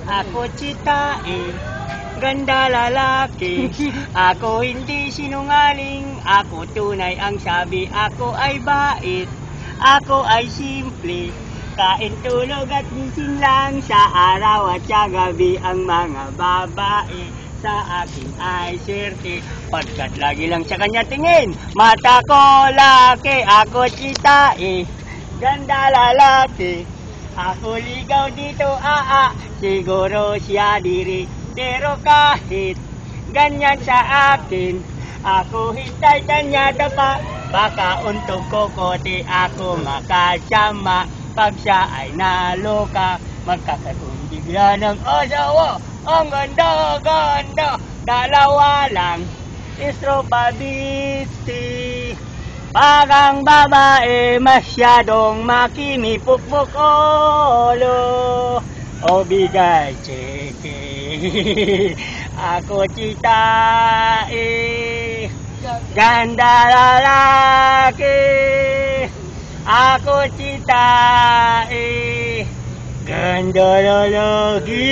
Ako tsitae, ganda lalaki. Ako hindi sinungaling, ako tunay ang sabi. Ako ay bait, ako ay simple. Kain, tulog at gising lang sa araw at sa gabi. Ang mga babae sa akin ay swerte, pagkat lagi lang sa kanya tingin. Mata ko laki, ako tsitae, ganda lalaki. Ako ligaw dito, siguro siya diri. Pero kahit ganyan sa akin, ako hintay kanya dapa. Baka untog kokote ako makasama. Pag siya ay naloka, magkakatundigla ng asawa. Ang ganda-ganda, dalawa lang, estropabiti. Pag ang babae masyadong makimipukpuk ulo, o bigay tseke. Ako tsitae, ganda lalaki. Ako tsitae, ganda lalaki.